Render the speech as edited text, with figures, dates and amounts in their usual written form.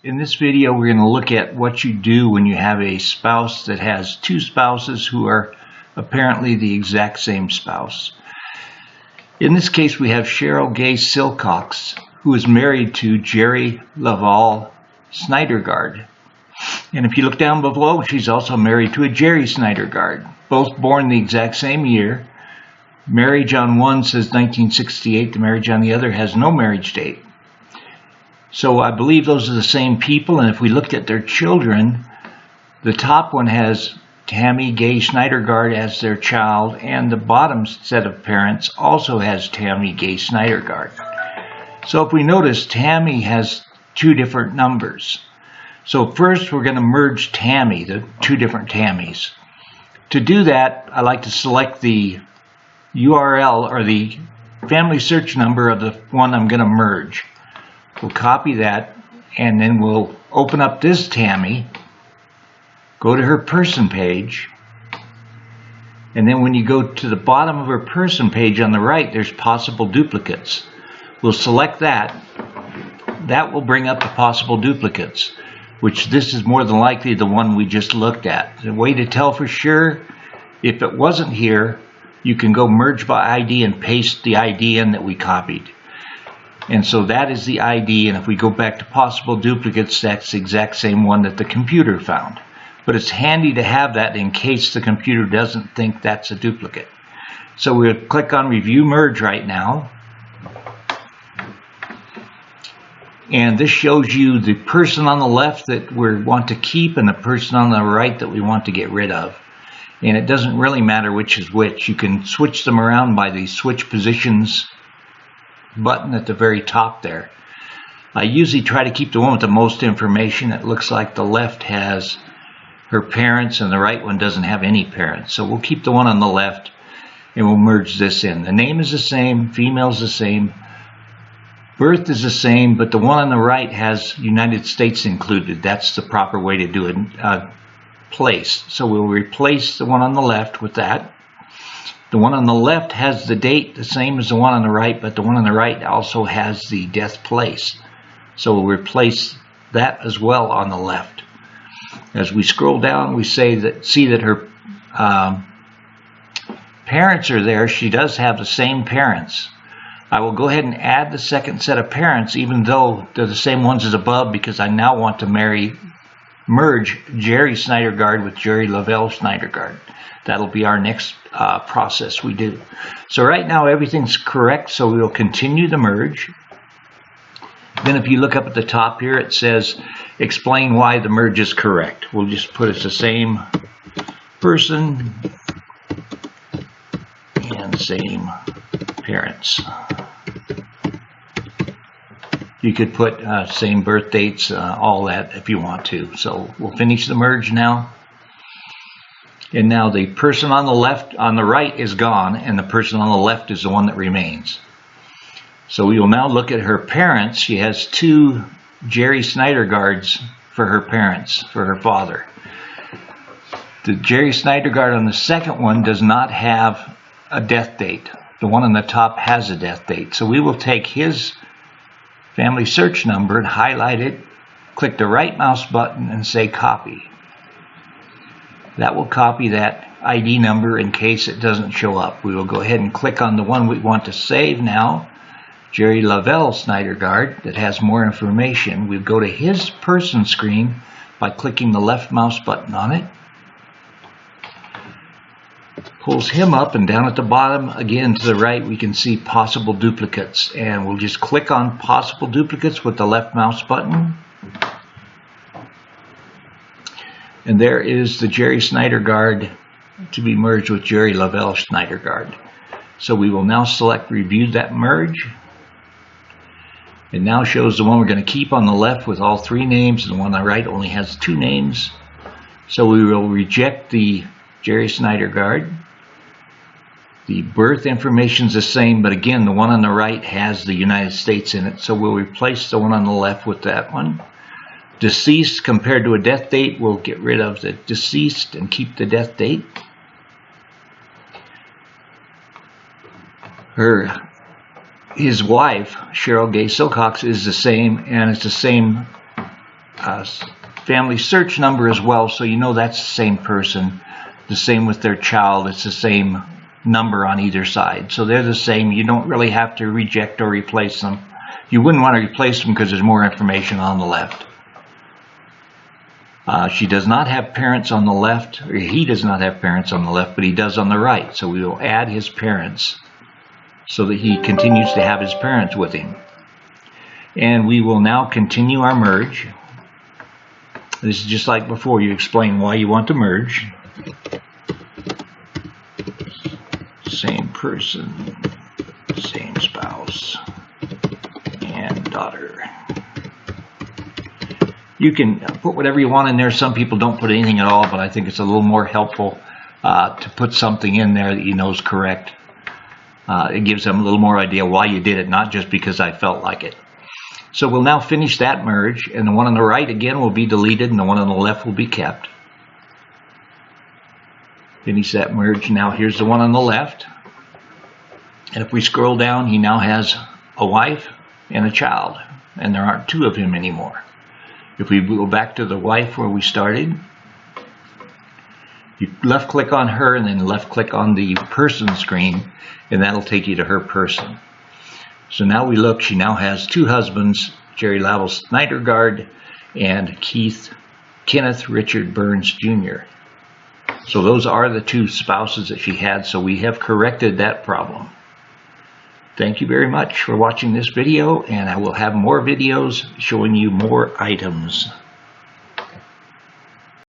In this video, we're going to look at what you do when you have a spouse that has two spouses who are apparently the exact same spouse. In this case, we have Cheryl Gay Silcox, who is married to Jerry Laval Snydergaard. And if you look down below, she's also married to a Jerry Snydergaard, both born the exact same year. Marriage on one says 1968, the marriage on the other has no marriage date. So I believe those are the same people, and if we looked at their children, the top one has Tammy Gay Snydergaard as their child, and the bottom set of parents also has Tammy Gay Snydergaard. So if we notice, Tammy has two different numbers. So first we're going to merge Tammy, the two different Tammys. To do that, I like to select the URL or the family search number of the one I'm going to merge. We'll copy that, and then we'll open up this Tammy, go to her person page, and then when you go to the bottom of her person page on the right, there's possible duplicates. We'll select that. That will bring up the possible duplicates, which this is more than likely the one we just looked at. The way to tell for sure, if it wasn't here, you can go merge by ID and paste the ID in that we copied. And so that is the ID, and if we go back to possible duplicates, that's the exact same one that the computer found. But it's handy to have that in case the computer doesn't think that's a duplicate. So we'll click on Review Merge right now. And this shows you the person on the left that we want to keep and the person on the right that we want to get rid of. And it doesn't really matter which is which. You can switch them around by the Switch Positions button at the very top there. I usually try to keep the one with the most information. It looks like the left has her parents and the right one doesn't have any parents. So we'll keep the one on the left and we'll merge this in. The name is the same, female is the same, birth is the same, but the one on the right has United States included. That's the proper way to do it. Place. So we'll replace the one on the left with that. The one on the left has the date the same as the one on the right, but the one on the right also has the death place. So we'll replace that as well on the left. As we scroll down, we see that her parents are there. She does have the same parents. I will go ahead and add the second set of parents, even though they're the same ones as above, because I now want to merge Jerry Snydergaard with Jerry Laval Snydergaard. That'll be our next process we do. So right now everything's correct, so we'll continue the merge. Then if you look up at the top here, it says explain why the merge is correct. We'll just put it's the same person and same parents. You could put same birth dates, all that if you want to. So we'll finish the merge now. And now the person on the right is gone, and the person on the left is the one that remains. So we will now look at her parents. She has two Jerry Snydergaards for her parents, for her father. The Jerry Snydergaard on the second one does not have a death date. The one on the top has a death date. So we will take his family search number and highlight it, click the right mouse button and say copy. That will copy that ID number in case it doesn't show up. We will go ahead and click on the one we want to save now, Jerry Laval Snydergaard, that has more information. We'll go to his person screen by clicking the left mouse button on it. Pulls him up, and down at the bottom again to the right we can see possible duplicates, and we'll just click on possible duplicates with the left mouse button. And there is the Jerry Snydergaard to be merged with Jerry Laval Snydergaard. So we will now select Review that merge. It now shows the one we're going to keep on the left with all three names, and the one on the right only has two names. So we will reject the Jerry Snydergaard. The birth information is the same, but again, the one on the right has the United States in it, so we'll replace the one on the left with that one. Deceased compared to a death date, we'll get rid of the deceased and keep the death date. His wife, Cheryl Gay Silcox, is the same, and it's the same family search number as well, so you know that's the same person. The same with their child. It's the same number on either side. So they're the same. You don't really have to reject or replace them. You wouldn't want to replace them because there's more information on the left. She does not have parents on the left, or he does not have parents on the left, but he does on the right. So we will add his parents so that he continues to have his parents with him. And we will now continue our merge. This is just like before. You explain why you want to merge. Same person, same spouse, and daughter. You can put whatever you want in there. Some people don't put anything at all, but I think it's a little more helpful to put something in there that you know is correct. It gives them a little more idea why you did it, not just because I felt like it. So we'll now finish that merge, and the one on the right again will be deleted, and the one on the left will be kept. Finish that merge. Now here's the one on the left. And if we scroll down, he now has a wife and a child, and there aren't two of him anymore. If we go back to the wife where we started, you left click on her and then left click on the person screen, and that'll take you to her person. So now we look, she now has two husbands, Jerry Lavelle Snydergaard and Kenneth Richard Burns Jr. So those are the two spouses that she had, so we have corrected that problem. Thank you very much for watching this video, and I will have more videos showing you more items.